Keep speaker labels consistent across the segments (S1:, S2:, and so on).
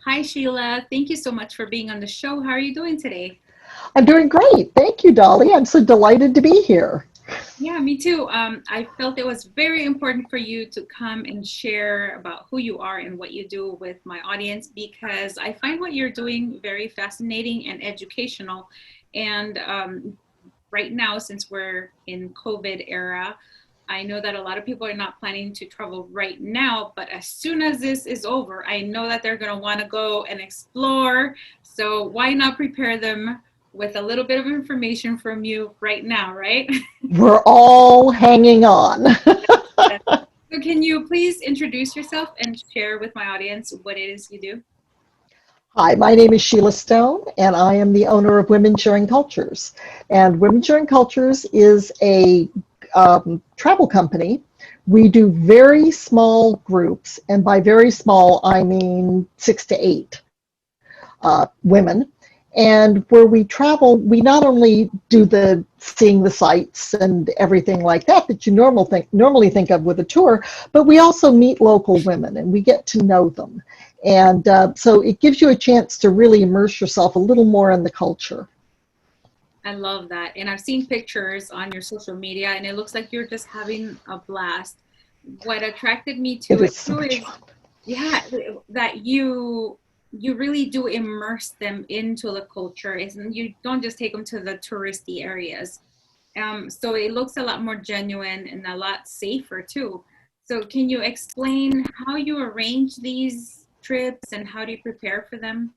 S1: Hi, Sheila. Thank you so much for being on the show. How are you doing today?
S2: I'm doing great. Thank you, Dolly. I'm so delighted to be here.
S1: Yeah, me too. I felt it was very important for you to come and share about who you are and what you do with my audience because I find what you're doing very fascinating and educational. And right now, since we're in COVID era, I know that a lot of people are not planning to travel right now, but as soon as this is over, I know that they're going to want to go and explore. So why not prepare them with a little bit of information from you right now, right?
S2: We're all hanging on.
S1: Yes. So can you please introduce yourself and share with my audience what it is you do?
S2: Hi, my name is Sheila Stone, and I am the owner of Women Sharing Cultures. And Women Sharing Cultures is a travel company. We do very small groups, and by very small, I mean 6 to 8 women. And where we travel, we not only do the seeing the sights and everything like that that you normally think of with a tour, but we also meet local women and we get to know them. And so it gives you a chance to really immerse yourself a little more in the culture.
S1: I love that. And I've seen pictures on your social media and it looks like you're just having a blast. What attracted me
S2: It
S1: to it
S2: is so
S1: too
S2: much
S1: is
S2: fun.
S1: yeah, that you really do immerse them into the culture. Isn't you don't just take them to the touristy areas. So it looks a lot more genuine and a lot safer too. So can you explain how you arrange these trips and how do you prepare for them?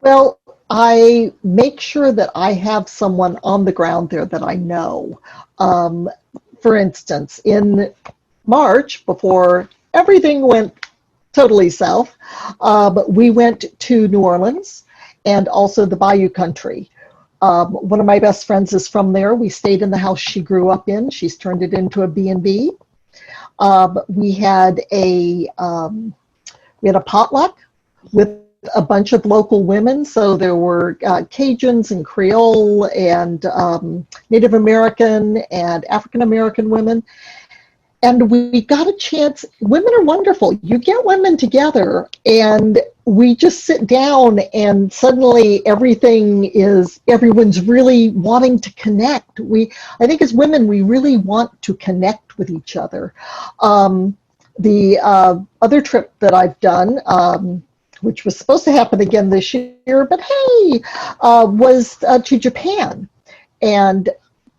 S2: Well, I make sure that I have someone on the ground there that I know. Um, for instance, in March, before everything went totally south, we went to New Orleans and also the Bayou Country. One of my best friends is from there. We stayed in the house she grew up in. She's turned it into a B&B. We had we had a potluck with a bunch of local women. So there were Cajuns and Creole and Native American and African American women. And we got a chance. Women are wonderful. You get women together and we just sit down and suddenly everyone's really wanting to connect. I think as women, we really want to connect with each other. The other trip that I've done, which was supposed to happen again this year, but hey, was to Japan. And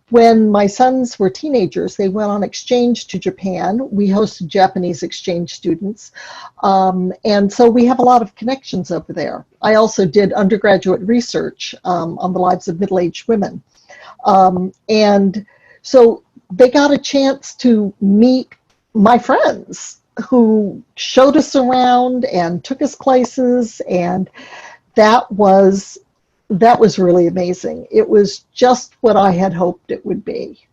S2: when my sons were teenagers, they went on exchange to Japan. We hosted Japanese exchange students. And so we have a lot of connections over there. I also did undergraduate research on the lives of middle-aged women. And so they got a chance to meet my friends who showed us around and took us places, and that was that was really amazing. It was just what I had hoped it would be.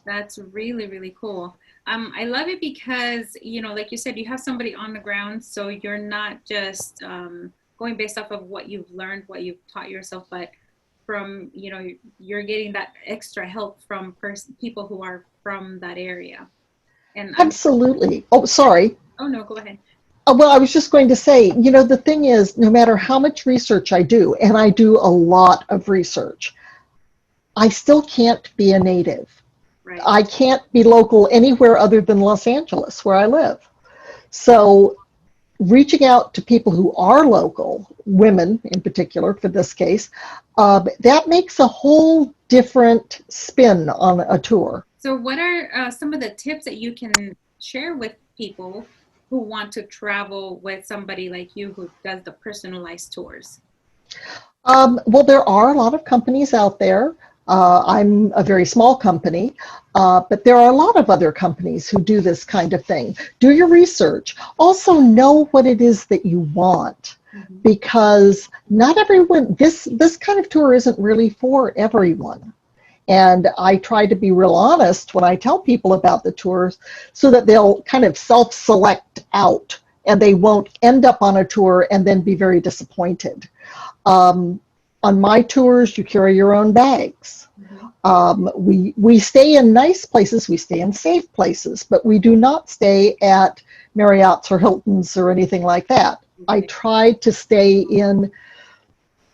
S1: That's really, really cool. I love it because, like you said, you have somebody on the ground, so you're not just going based off of what you've learned, what you've taught yourself, but from, you're getting that extra help from people who are from that area. And I'm,
S2: Absolutely. Oh, sorry.
S1: oh no, go ahead.
S2: Well, I was just going to say, the thing is, no matter how much research I do, and I do a lot of research, I still can't be a native.
S1: Right.
S2: I can't be local anywhere other than Los Angeles, where I live. So reaching out to people who are local, women in particular for this case, that makes a whole different spin on a tour.
S1: So what are some of the tips that you can share with people who want to travel with somebody like you who does the personalized tours?
S2: Well, there are a lot of companies out there. I'm a very small company, but there are a lot of other companies who do this kind of thing. Do your research. Also know what it is that you want,
S1: Mhm.
S2: because not everyone, this kind of tour isn't really for everyone. And I try to be real honest when I tell people about the tours so that they'll kind of self-select out and they won't end up on a tour and then be very disappointed. Um, on my tours, you carry your own bags.
S1: Mhm.
S2: We stay in nice places, we stay in safe places, but we do not stay at Marriott's or Hilton's or anything like that. I
S1: Okay.
S2: try to stay in,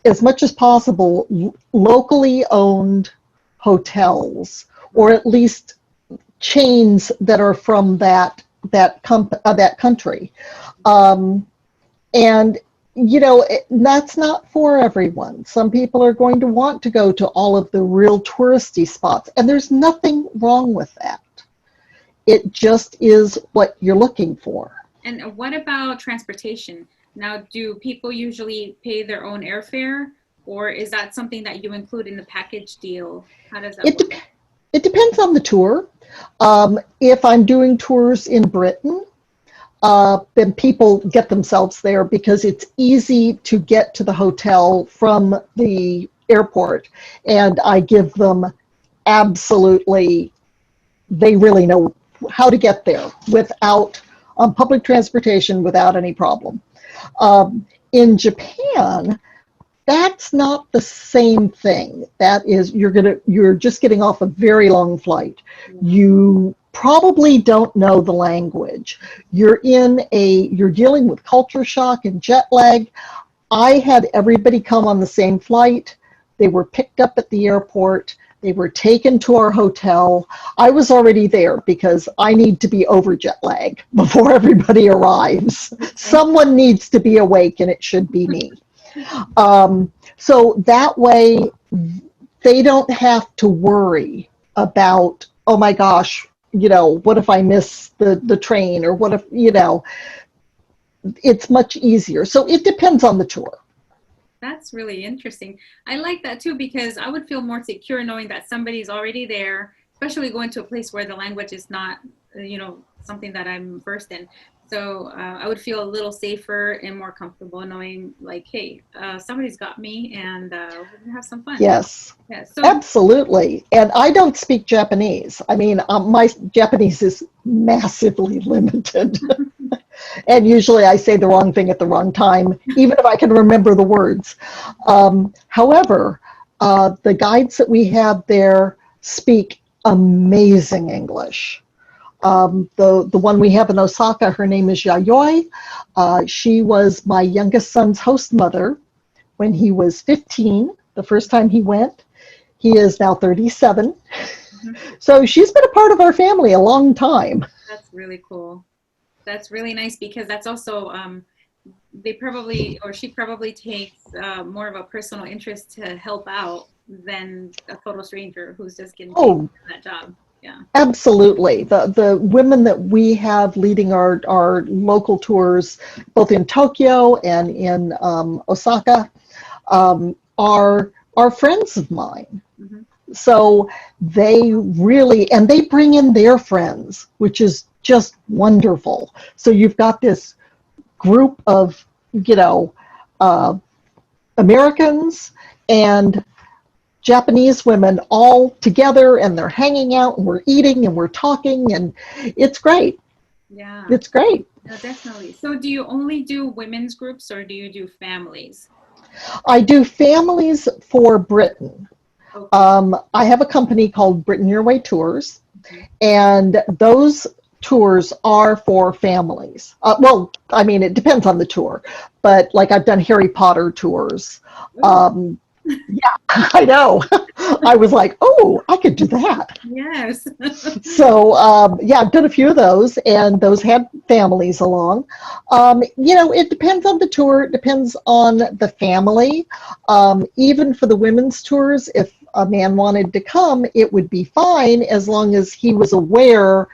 S2: as much as possible, locally owned hotels, or at least chains that are from that country. Um, and that's not for everyone. Some people are going to want to go to all of the real touristy spots, and there's nothing wrong with that. It just is what you're looking for.
S1: And what about transportation? Now, do people usually pay their own airfare, or is that something that you include in the package deal? How does that
S2: It,
S1: work?
S2: de- it depends on the tour. If I'm doing tours in Britain, then people get themselves there because it's easy to get to the hotel from the airport. And I give them absolutely, they really know how to get there without public transportation without any problem. In Japan, that's not the same thing. That is, you're just getting off a very long flight.
S1: Yeah.
S2: You probably don't know the language. You're dealing with culture shock and jet lag. I had everybody come on the same flight. They were picked up at the airport. They were taken to our hotel. I was already there because I need to be over jet lag before everybody arrives.
S1: Okay.
S2: Someone needs to be awake, and it should be me. So that way they don't have to worry about, oh my gosh, what if I miss the train, or what if, it's much easier. So it depends on the tour.
S1: That's really interesting. I like that too because I would feel more secure knowing that somebody's already there, especially going to a place where the language is not, something that I'm versed in. So I would feel a little safer and more comfortable knowing, like, hey, somebody's got me, and we're gonna have some fun.
S2: Yes,
S1: Yeah. So
S2: absolutely. And I don't speak Japanese. I mean, my Japanese is massively limited. And usually I say the wrong thing at the wrong time, even if I can remember the words. However, the guides that we have there speak amazing English. The one we have in Osaka, her name is Yayoi. She was my youngest son's host mother when he was 15, the first time he went. He is now 37.
S1: mhm,
S2: So she's been a part of our family a long time.
S1: that's really cool. That's really nice because that's also they probably or she probably takes more of a personal interest to help out than a total stranger who's just getting paid
S2: Oh,
S1: for that job. Yeah.
S2: absolutely. The women that we have leading our local tours, both in Tokyo and in Osaka, are friends of mine.
S1: Hmm.
S2: So they really, and they bring in their friends, which is just wonderful. So you've got this group of, you know, uh, Americans and Japanese women all together, and they're hanging out, and we're eating and we're talking, and it's great.
S1: Yeah.
S2: It's great.
S1: No, definitely. So do you only do women's groups or do you do families?
S2: I do families for Britain.
S1: Okay.
S2: I have a company called Britain Your Way Tours,
S1: Mhm.
S2: and those tours are for families. Well, I mean, it depends on the tour, but like I've done Harry Potter tours.
S1: Ooh,
S2: Yeah, I know. I was like, oh, I could do that.
S1: yes.
S2: So yeah, I've done a few of those, and those had families along. It depends on the tour. It depends on the family. Even for the women's tours, if a man wanted to come, it would be fine as long as he was aware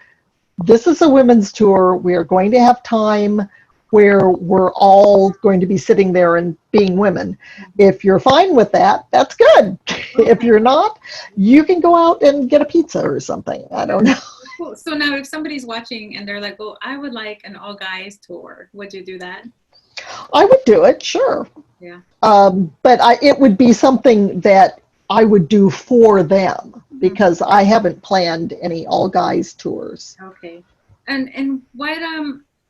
S2: this is a women's tour. We are going to have time where we're all going to be sitting there and being women. If you're fine with that, that's good. If
S1: Okay.
S2: you're not, you can go out and get a pizza or something. I don't know.
S1: Cool. So now if somebody's watching and they're like, oh, I would like an all guys tour, would you do that?
S2: I would do it, sure.
S1: Yeah.
S2: But it would be something that I would do for them
S1: Mhm.
S2: because I haven't planned any all guys tours.
S1: Okay. And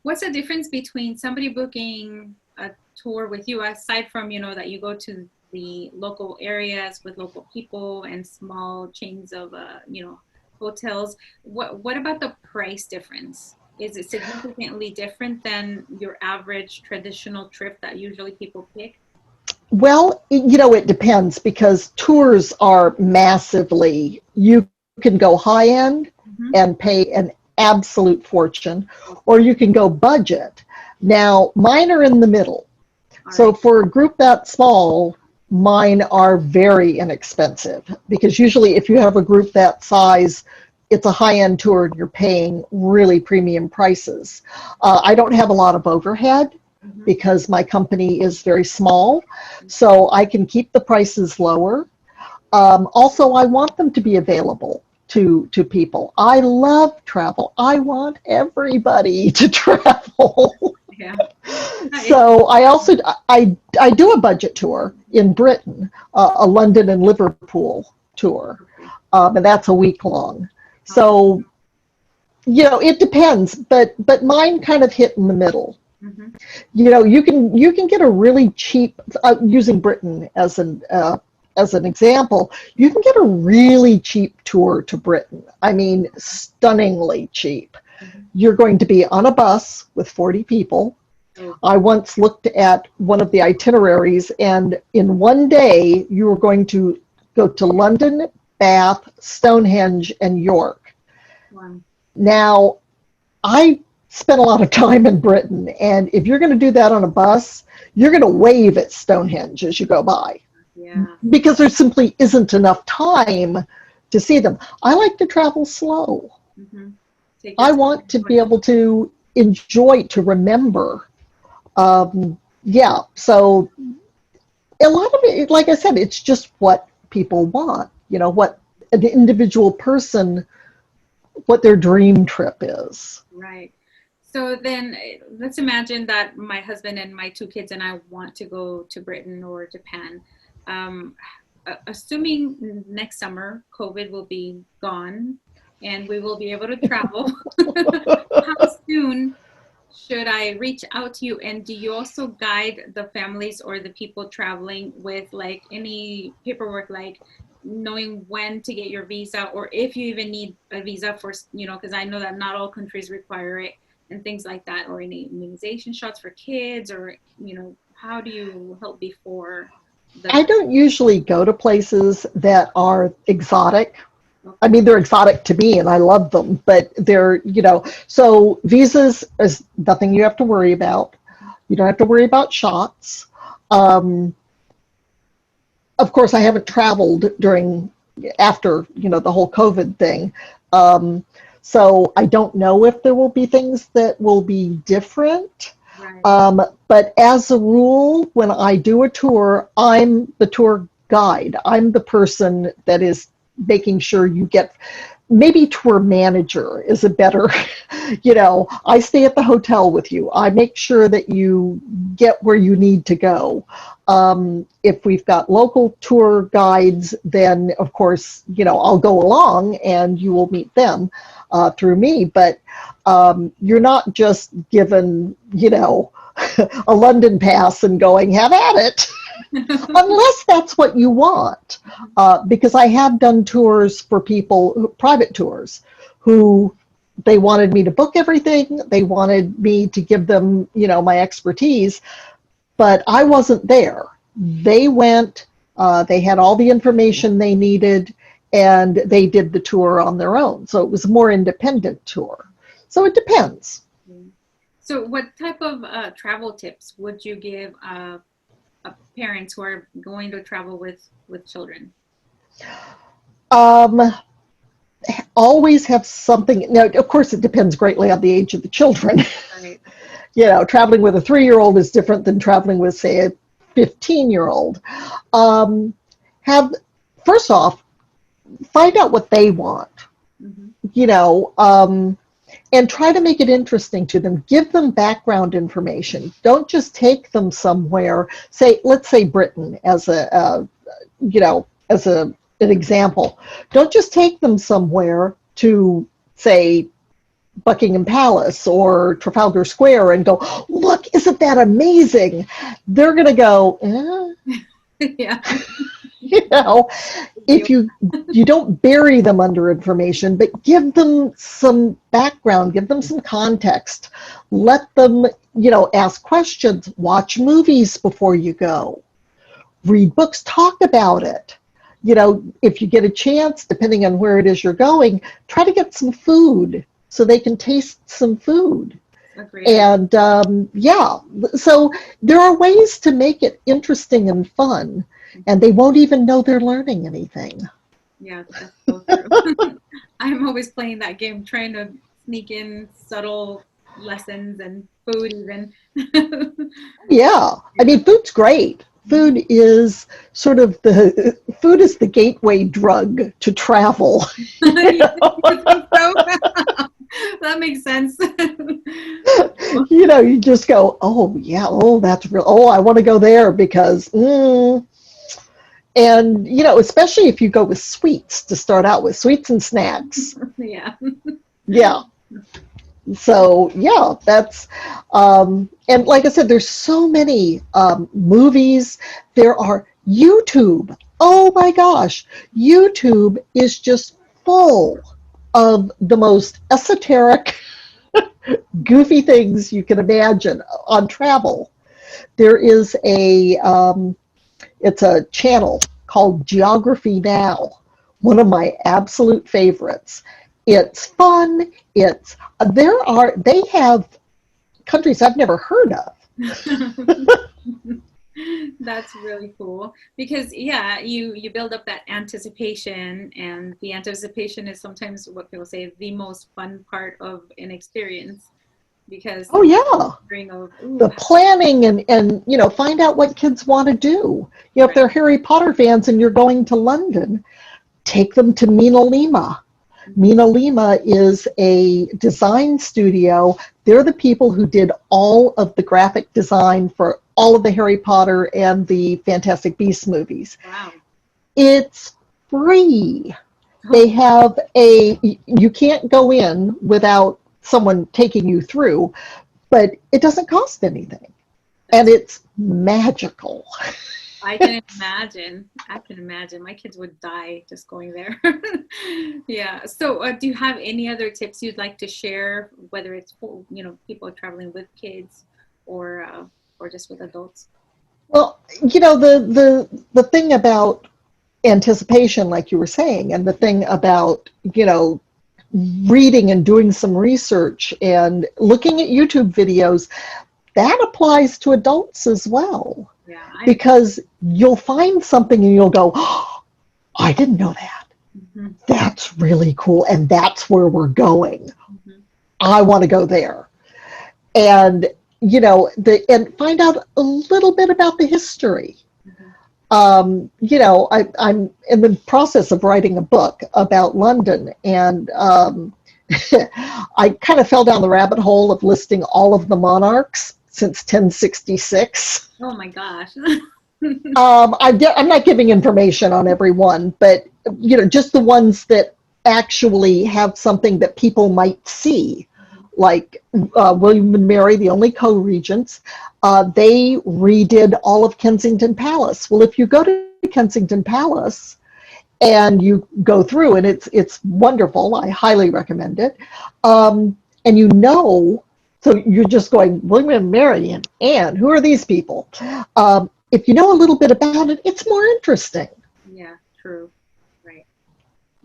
S1: what's the difference between somebody booking a tour with you aside from, that you go to the local areas with local people and small chains of hotels. What about the price difference? Is it significantly different than your average traditional trip that usually people pick?
S2: Well, it depends because tours are massively, you can go high end
S1: Mm-hmm.
S2: and pay an absolute fortune, or you can go budget. Now, mine are in the middle.
S1: All
S2: So
S1: right.
S2: for a group that small, mine are very inexpensive because usually if you have a group that size, it's a high-end tour and you're paying really premium prices. I don't have a lot of overhead
S1: Mm-hmm.
S2: because my company is very small, so I can keep the prices lower. Also, I want them to be available to people. I love travel. I want everybody to travel.
S1: Yeah.
S2: So I also I do a budget tour in Britain, a London and Liverpool tour,
S1: Okay.
S2: and that's a week long.
S1: Oh.
S2: So it depends, but mine kind of hit in the middle.
S1: Mm-hmm.
S2: You can get a really cheap, using Britain as an example. You can get a really cheap tour to Britain. I mean, stunningly cheap.
S1: Mm-hmm.
S2: You're going to be on a bus with 40 people.
S1: Oh.
S2: I once looked at one of the itineraries, and in one day, you were going to go to London, Bath, Stonehenge, and York.
S1: Wow.
S2: Now, I spent a lot of time in Britain, and if you're going to do that on a bus, you're going to wave at Stonehenge as you go by
S1: Yeah.
S2: because there simply isn't enough time to see them. I like to travel slow.
S1: Mm-hmm. Take your
S2: I
S1: time.
S2: want to be able to enjoy, to remember. Yeah, so a lot of it, like I said, it's just what people want, what an individual person, what their dream trip is.
S1: Right. So then let's imagine that my husband and my two kids and I want to go to Britain or Japan. Um, Assuming next summer COVID will be gone and we will be able to travel, how soon should I reach out to you? And do you also guide the families or the people traveling with like any paperwork, like knowing when to get your visa, or if you even need a visa for, because I know that not all countries require it and things like that, or any immunization shots for kids, or, how do you help before the
S2: I
S1: trip?
S2: don't usually go to places that are exotic. I
S1: Okay.
S2: mean, they're exotic to me and I love them, but so visas is nothing you have to worry about. You don't have to worry about shots. Um, of course, I haven't traveled after, the whole COVID thing. Um, so I don't know if there will be things that will be different.
S1: Right.
S2: But as a rule, when I do a tour, I'm the tour guide. I'm the person that is making sure you get, maybe tour manager is a better, I stay at the hotel with you. I make sure that you get where you need to go. If we've got local tour guides, then of course, I'll go along and you will meet them through me. But you're not just given, a London pass and going, have at it. Unless that's what you want. Because I have done tours for people, private tours, who they wanted me to book everything. They wanted me to give them, my expertise, but I wasn't there. They went, they had all the information they needed, and they did the tour on their own. So it was a more independent tour. So it depends.
S1: So what type of travel tips would you give parents who are going to travel with children?
S2: Um, Always have something. Now, of course, it depends greatly on the age of the children.
S1: Right.
S2: Traveling with a 3-year-old is different than traveling with, say, a 15-year-old. Have First off, find out what they want.
S1: Mm-hmm.
S2: And try to make it interesting to them. Give them background information. Don't just take them somewhere. Let's say Britain as an example. Don't just take them somewhere to, say, Buckingham Palace or Trafalgar Square and go, look, isn't that amazing? They're going to go,
S1: Yeah.
S2: you know, if you don't bury them under information, but give them some background, give them some context, let them, ask questions, watch movies before you go, read books, talk about it. If you get a chance, depending on where it is you're going, try to get some food so they can taste some food.
S1: Agreed.
S2: And so there are ways to make it interesting and fun, and they won't even know they're learning anything.
S1: Yeah, that's so true. I'm always playing that game, trying to sneak in subtle lessons and food even.
S2: Yeah, I mean, food's great. Food is the gateway drug to travel.
S1: That makes sense.
S2: You just go, oh yeah, oh that's real. Oh, I want to go there because, and especially if you go with sweets to start out with, sweets and snacks.
S1: Yeah.
S2: Yeah. So yeah, that's and like I said, there's so many movies. There are YouTube. Oh my gosh, YouTube is just full of the most esoteric, goofy things you can imagine on travel. There is it's a channel called Geography Now, one of my absolute favorites. It's fun. They have countries I've never heard of.
S1: That's really cool because you build up that anticipation, and the anticipation is sometimes what people say the most fun part of an experience, because
S2: the planning and find out what kids want to do. If they're Harry Potter fans and you're going to London, take them to Mina Lima. Mina Lima is a design studio. They're the people who did all of the graphic design for all of the Harry Potter and the Fantastic Beasts movies.
S1: Wow.
S2: It's free. They have you can't go in without someone taking you through, but it doesn't cost anything. And it's magical.
S1: I can imagine. My kids would die just going there. Yeah. So do you have any other tips you'd like to share, whether it's for, people traveling with kids or just with adults?
S2: Well, the thing about anticipation, like you were saying, and the thing about, reading and doing some research and looking at YouTube videos, that applies to adults as well.
S1: Yeah,
S2: because you'll find something and you'll go, oh, I didn't know that.
S1: Mm-hmm.
S2: That's really cool. And that's where we're going.
S1: Mm-hmm.
S2: I want to go there. And, and find out a little bit about the history. Mm-hmm. I'm in the process of writing a book about London, and I kind of fell down the rabbit hole of listing all of the monarchs since 1066.
S1: Oh my gosh.
S2: I'm not giving information on every one, but just the ones that actually have something that people might see, like William and Mary, the only co-regents. They redid all of Kensington Palace. Well, if you go to Kensington Palace and you go through, and it's wonderful, I highly recommend it. And so you're just going, William and Mary and Anne, who are these people? If you know a little bit about it, it's more interesting.
S1: Yeah, true. Right.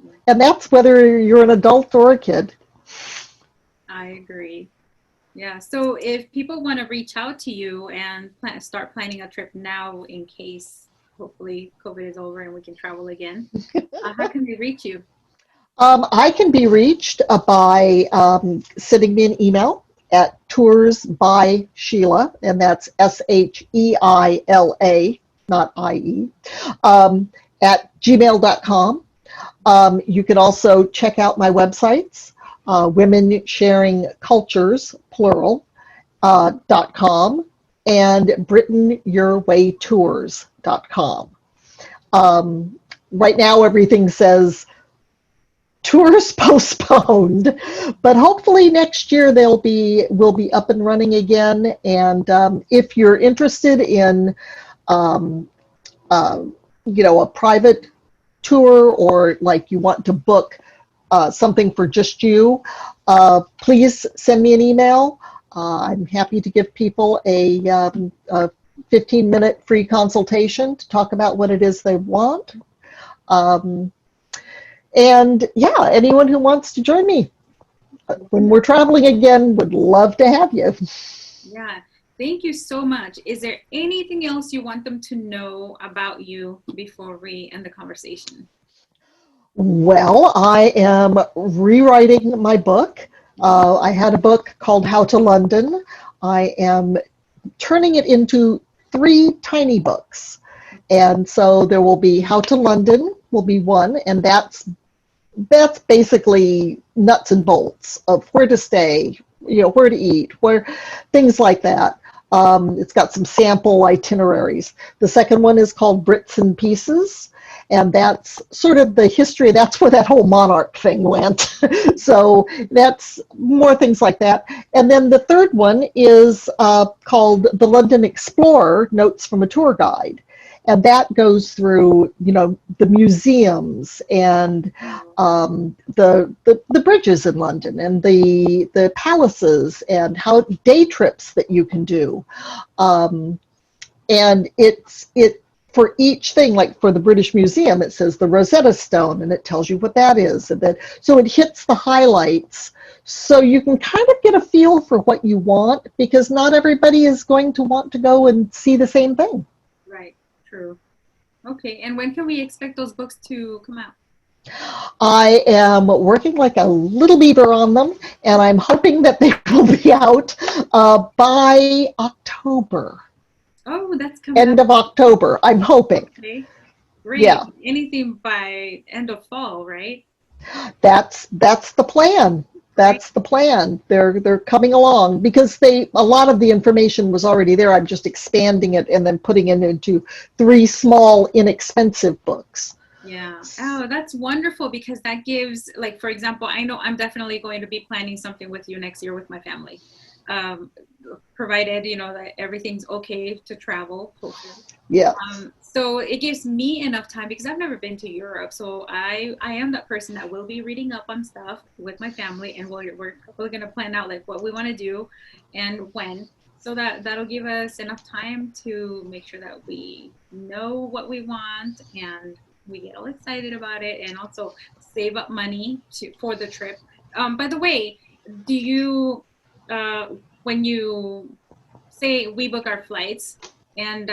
S1: Yeah.
S2: And that's whether you're an adult or a kid.
S1: I agree. Yeah. So if people want to reach out to you and start planning a trip now in case, hopefully, COVID is over and we can travel again, how can they reach you?
S2: I can be reached by sending me an email at Tours by Sheila, and that's SHEILA, not IE, at gmail.com. You can also check out my websites, Women Sharing Cultures, plural, .com, and BritainYourWayTours.com. Right now, everything says tours postponed, but hopefully next year we'll be up and running again. And if you're interested in a private tour, or like you want to book something for just you, please send me an email. I'm happy to give people a 15-minute free consultation to talk about what it is they want. And yeah, anyone who wants to join me when we're traveling again, would love to have you.
S1: Yeah, thank you so much. Is there anything else you want them to know about you before we end the conversation?
S2: Well, I am rewriting my book. I had a book called How to London. I am turning it into 3 tiny books. And so there will be How to London will be one, and that's basically nuts and bolts of where to stay, where to eat, where things like that. It's got some sample itineraries. The second one is called Brits Pieces, and that's sort of the history. That's where that whole monarch thing went. So that's more things like that. And then the third one is called The London Explorer, Notes from a Tour Guide. And that goes through, the museums and the bridges in London and the palaces and how day trips that you can do. And it for each thing, like for the British Museum, it says the Rosetta Stone, and it tells you what that is. And so it hits the highlights, so you can kind of get a feel for what you want, because not everybody is going to want to go and see the same thing.
S1: Right. True. Okay, and when can we expect those books to come out?
S2: I am working like a little beaver on them, and I'm hoping that they will be out by October.
S1: Oh, that's coming
S2: End of October, I'm hoping.
S1: Okay, great.
S2: Yeah.
S1: Anything by end of fall, right?
S2: That's the plan. That's the plan. They're coming along, because a lot of the information was already there. I'm just expanding it and then putting it into 3 small, inexpensive books.
S1: Yeah. Oh, that's wonderful, because that gives, like, for example, I know I'm definitely going to be planning something with you next year with my family, provided that everything's okay to travel. Hopefully.
S2: Yeah.
S1: So it gives me enough time, because I've never been to Europe. So I am that person that will be reading up on stuff with my family, and we're going to plan out like what we want to do and when, so that'll give us enough time to make sure that we know what we want and we get all excited about it, and also save up money for the trip. By the way, do you, when you say we book our flights, and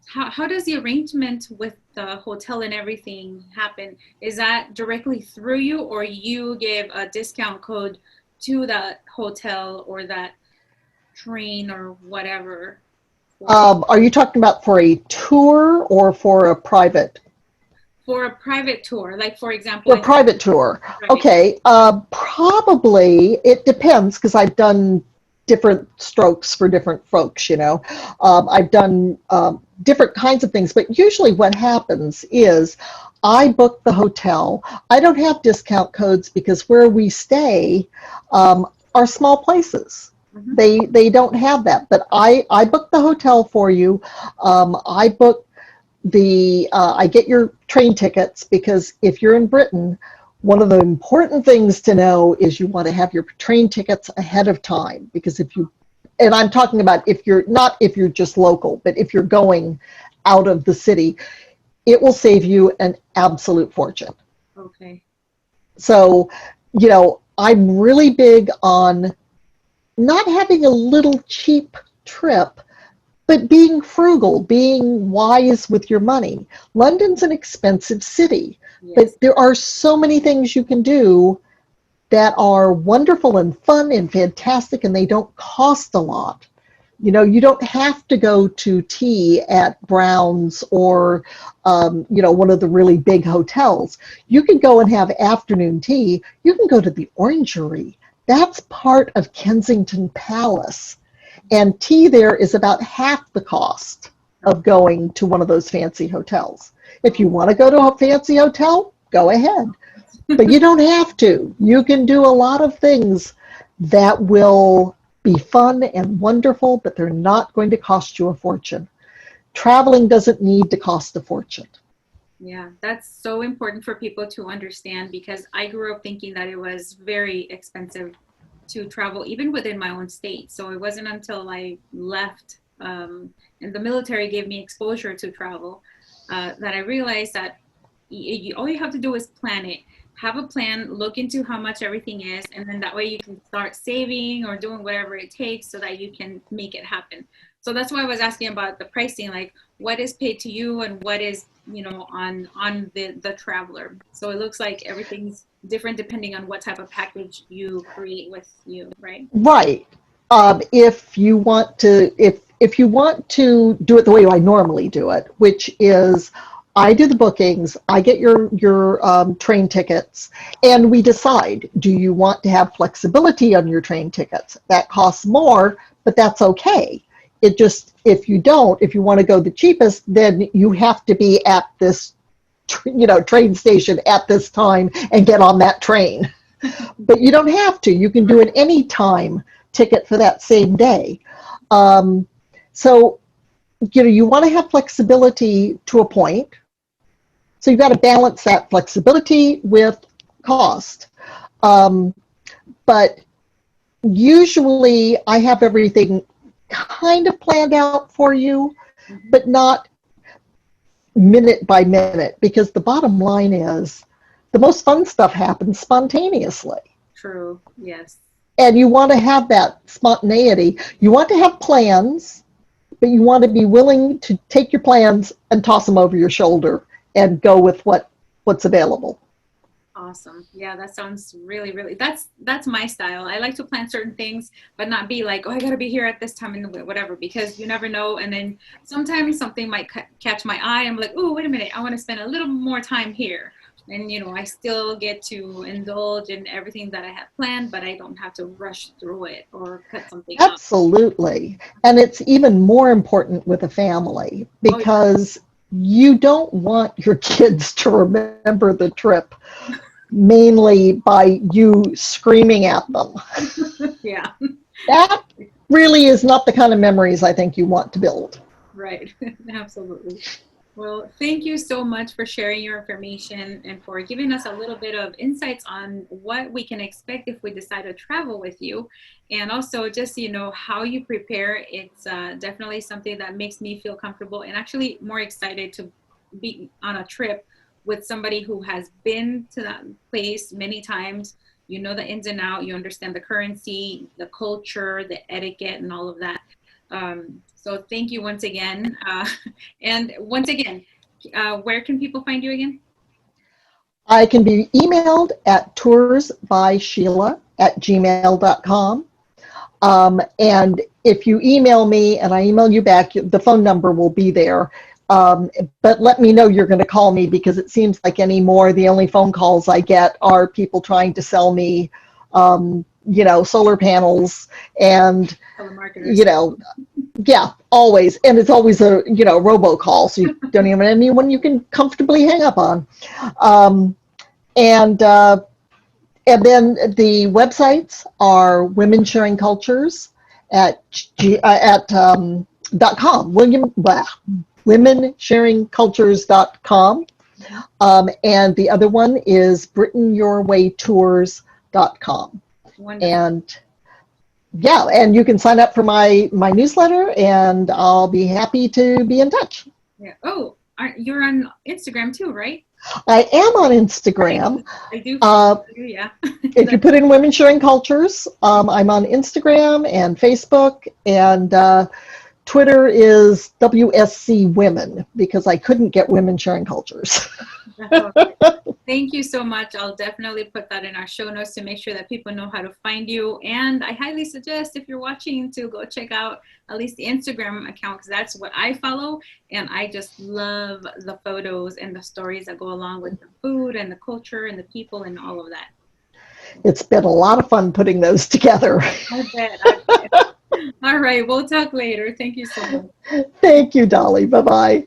S1: how does the arrangement with the hotel and everything happen? Is that directly through you, or you give a discount code to that hotel or that train or whatever?
S2: Are you talking about for a tour or for a private?
S1: For a private tour, like, for example.
S2: For a private tour. Okay. Probably, it depends, because I've done different strokes for different folks, I've done different kinds of things, but usually what happens is I book the hotel. I don't have discount codes, because where we stay are small places. Mm-hmm. They don't have that, but I book the hotel for you. I book I get your train tickets, because if you're in Britain, one of the important things to know is you want to have your train tickets ahead of time, because and I'm talking about if you're just local, but if you're going out of the city, it will save you an absolute fortune.
S1: Okay.
S2: So, I'm really big on not having a little cheap trip, but being frugal, being wise with your money. London's an expensive city, yes, but there are so many things you can do that are wonderful and fun and fantastic, and they don't cost a lot. You don't have to go to tea at Brown's or, one of the really big hotels. You can go and have afternoon tea. You can go to the Orangery. That's part of Kensington Palace. And tea there is about half the cost of going to one of those fancy hotels. If you want to go to a fancy hotel, go ahead. But you don't have to. You can do a lot of things that will be fun and wonderful, but they're not going to cost you a fortune. Traveling doesn't need to cost a fortune.
S1: Yeah, that's so important for people to understand because I grew up thinking that it was very expensive to travel, even within my own state. So it wasn't until I left and the military gave me exposure to travel that I realized that all you have to do is plan it. Have a plan, look into how much everything is, and then that way you can start saving or doing whatever it takes so that you can make it happen. So that's why I was asking about the pricing, like what is paid to you and what is, on the traveler. So it looks like everything's different depending on what type of package you create with you, right?
S2: Right. If you want to, if you want to do it the way I normally do it, which is I do the bookings, I get your train tickets, and we decide, do you want to have flexibility on your train tickets? That costs more, but that's okay. It just, if you don't, if you want to go the cheapest, then you have to be at this, train station at this time and get on that train. But you don't have to. You can do an anytime ticket for that same day. So, you want to have flexibility to a point. So you've got to balance that flexibility with cost. But usually I have everything kind of planned out for you, but not minute by minute, because the bottom line is the most fun stuff happens spontaneously.
S1: True. Yes.
S2: And you want to have that spontaneity. You want to have plans, but you want to be willing to take your plans and toss them over your shoulder and go with what's available.
S1: Awesome. Yeah, that sounds really, really, that's my style. I like to plan certain things, but not be like, oh, I got to be here at this time and whatever, because you never know. And then sometimes something might catch my eye. I'm like, oh, wait a minute. I want to spend a little more time here. And, I still get to indulge in everything that I have planned, but I don't have to rush through it or cut something out.
S2: Absolutely. And it's even more important with a family,
S1: Oh,
S2: because you don't want your kids to remember the trip mainly by you screaming at them.
S1: yeah.
S2: That really is not the kind of memories I think you want to build.
S1: Right. Absolutely. Well, thank you so much for sharing your information and for giving us a little bit of insights on what we can expect if we decide to travel with you. And also just, how you prepare. It's definitely something that makes me feel comfortable and actually more excited to be on a trip with somebody who has been to that place many times. You know the ins and out, you understand the currency, the culture, the etiquette, and all of that. So thank you once again. And once again, where can people find you again?
S2: I can be emailed at toursbysheila@gmail.com. And if you email me and I email you back, the phone number will be there. But let me know you're going to call me, because it seems like anymore the only phone calls I get are people trying to sell me, solar panels and, yeah, always. And it's always a, robocall, so you don't even have anyone you can comfortably hang up on. And then the websites are Women Sharing Cultures at .com. womensharingcultures.com. And the other one is BritainYourWayTours.com.
S1: Wonderful.
S2: And yeah, and you can sign up for my newsletter, and I'll be happy to be in touch.
S1: Yeah. Oh, you're on Instagram too, right?
S2: I am on Instagram.
S1: I do. Yeah.
S2: If you put in Women Sharing Cultures, I'm on Instagram and Facebook, and Twitter is WSC Women, because I couldn't get Women Sharing Cultures.
S1: Thank you so much. I'll definitely put that in our show notes to make sure that people know how to find you. And I highly suggest, if you're watching, to go check out at least the Instagram account, because that's what I follow. And I just love the photos and the stories that go along with the food and the culture and the people and all of that.
S2: It's been a lot of fun putting those together.
S1: I bet. All right. We'll talk later. Thank you so much.
S2: Thank you, Dolly. Bye-bye.